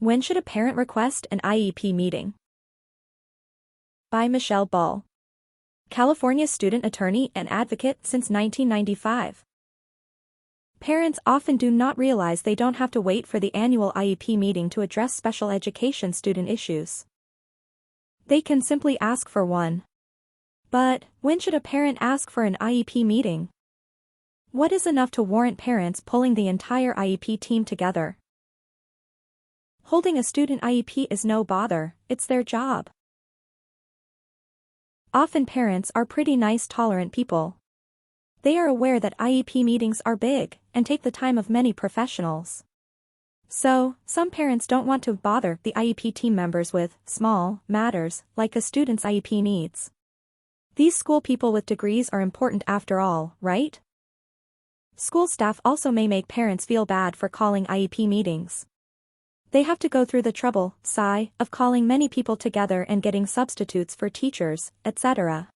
When should a parent request an IEP meeting? By Michelle Ball, California student attorney and advocate since 1995. Parents often do not realize they don't have to wait for the annual IEP meeting to address special education student issues. They can simply ask for one. But, when should a parent ask for an IEP meeting? What is enough to warrant parents pulling the entire IEP team together? Holding a student IEP is no bother, it's their job. Often parents are pretty nice, tolerant people. They are aware that IEP meetings are big and take the time of many professionals. So, some parents don't want to bother the IEP team members with small matters like a student's IEP needs. These school people with degrees are important after all, right? School staff also may make parents feel bad for calling IEP meetings. They have to go through the trouble, of calling many people together and getting substitutes for teachers, etc.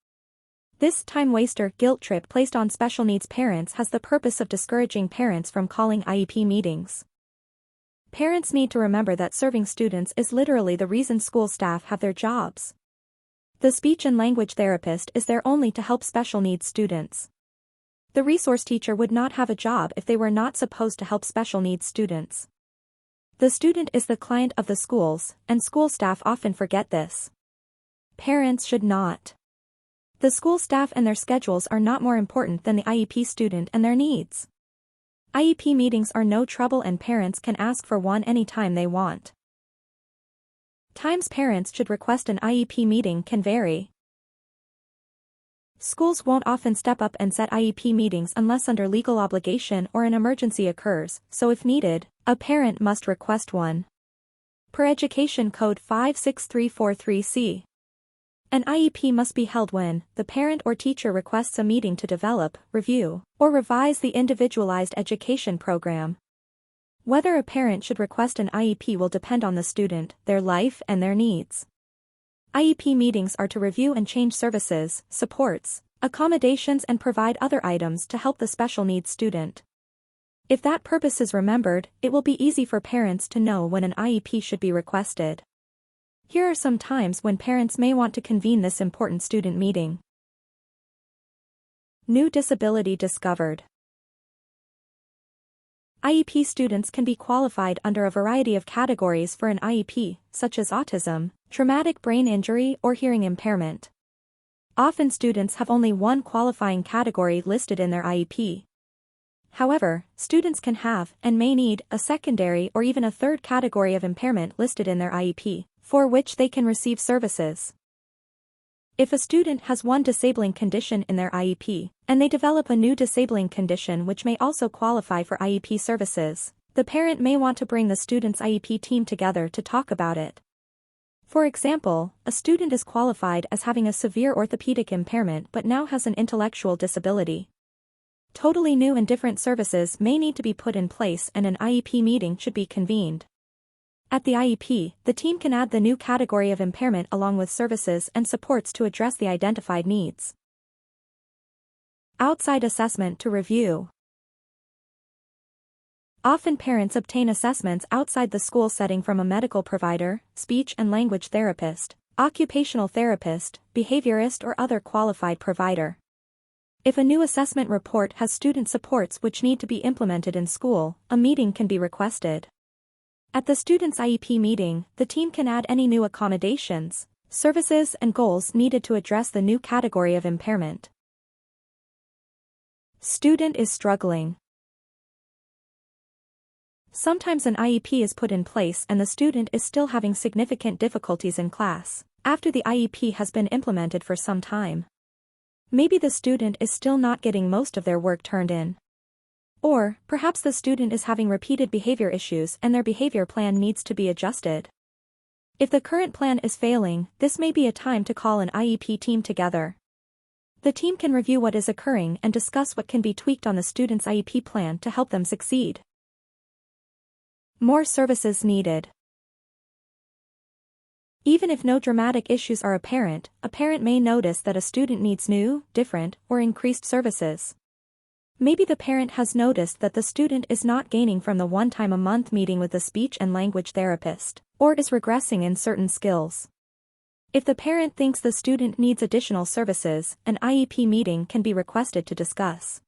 This time-waster guilt trip placed on special needs parents has the purpose of discouraging parents from calling IEP meetings. Parents need to remember that serving students is literally the reason school staff have their jobs. The speech and language therapist is there only to help special needs students. The resource teacher would not have a job if they were not supposed to help special needs students. The student is the client of the schools, and school staff often forget this. Parents should not. The school staff and their schedules are not more important than the IEP student and their needs. IEP meetings are no trouble and parents can ask for one anytime they want. Times parents should request an IEP meeting can vary. Schools won't often step up and set IEP meetings unless under legal obligation or an emergency occurs, so if needed, a parent must request one. Per Education Code 56343C. An IEP must be held when the parent or teacher requests a meeting to develop, review, or revise the individualized education program. Whether a parent should request an IEP will depend on the student, their life and their needs. IEP meetings are to review and change services, supports, accommodations and provide other items to help the special needs student. If that purpose is remembered, it will be easy for parents to know when an IEP should be requested. Here are some times when parents may want to convene this important student meeting. New disability discovered. IEP students can be qualified under a variety of categories for an IEP, such as autism, traumatic brain injury or hearing impairment. Often students have only one qualifying category listed in their IEP. However, students can have, and may need, a secondary or even a third category of impairment listed in their IEP, for which they can receive services. If a student has one disabling condition in their IEP, and they develop a new disabling condition which may also qualify for IEP services, the parent may want to bring the student's IEP team together to talk about it. For example, a student is qualified as having a severe orthopedic impairment but now has an intellectual disability. Totally new and different services may need to be put in place and an IEP meeting should be convened. At the IEP, the team can add the new category of impairment along with services and supports to address the identified needs. Outside assessment to review. Often parents obtain assessments outside the school setting from a medical provider, speech and language therapist, occupational therapist, behaviorist or other qualified provider. If a new assessment report has student supports which need to be implemented in school, a meeting can be requested. At the student's IEP meeting, the team can add any new accommodations, services and goals needed to address the new category of impairment. Student is struggling. Sometimes an IEP is put in place and the student is still having significant difficulties in class, after the IEP has been implemented for some time. Maybe the student is still not getting most of their work turned in. Or, perhaps the student is having repeated behavior issues and their behavior plan needs to be adjusted. If the current plan is failing, this may be a time to call an IEP team together. The team can review what is occurring and discuss what can be tweaked on the student's IEP plan to help them succeed. More services needed. Even if no dramatic issues are apparent, a parent may notice that a student needs new, different, or increased services. Maybe the parent has noticed that the student is not gaining from the one-time-a-month meeting with the speech and language therapist, or is regressing in certain skills. If the parent thinks the student needs additional services, an IEP meeting can be requested to discuss.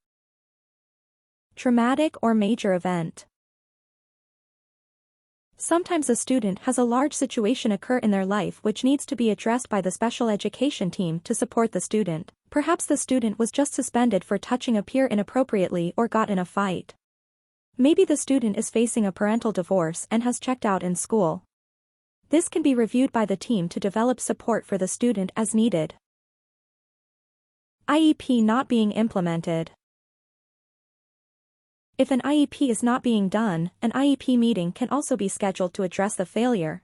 Traumatic or major event. Sometimes a student has a large situation occur in their life which needs to be addressed by the special education team to support the student. Perhaps the student was just suspended for touching a peer inappropriately or got in a fight. Maybe the student is facing a parental divorce and has checked out in school. This can be reviewed by the team to develop support for the student as needed. IEP not being implemented. If an IEP is not being done, an IEP meeting can also be scheduled to address the failure.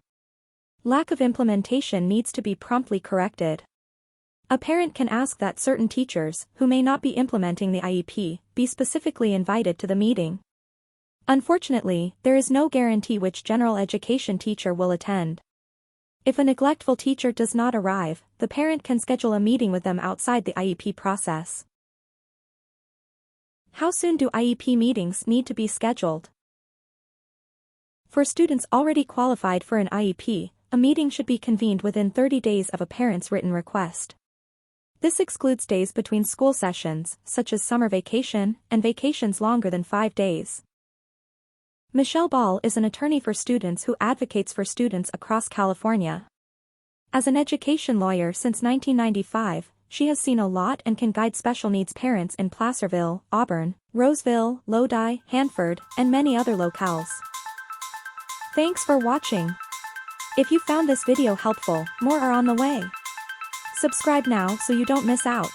Lack of implementation needs to be promptly corrected. A parent can ask that certain teachers, who may not be implementing the IEP, be specifically invited to the meeting. Unfortunately, there is no guarantee which general education teacher will attend. If a neglectful teacher does not arrive, the parent can schedule a meeting with them outside the IEP process. How soon do IEP meetings need to be scheduled? For students already qualified for an IEP, a meeting should be convened within 30 days of a parent's written request. This excludes days between school sessions, such as summer vacation, and vacations longer than 5 days. Michelle Ball is an attorney for students who advocates for students across California. As an education lawyer since 1995, she has seen a lot and can guide special needs parents in Placerville, Auburn, Roseville, Lodi, Hanford, and many other locales. Thanks for watching. If you found this video helpful, more are on the way. Subscribe now so you don't miss out.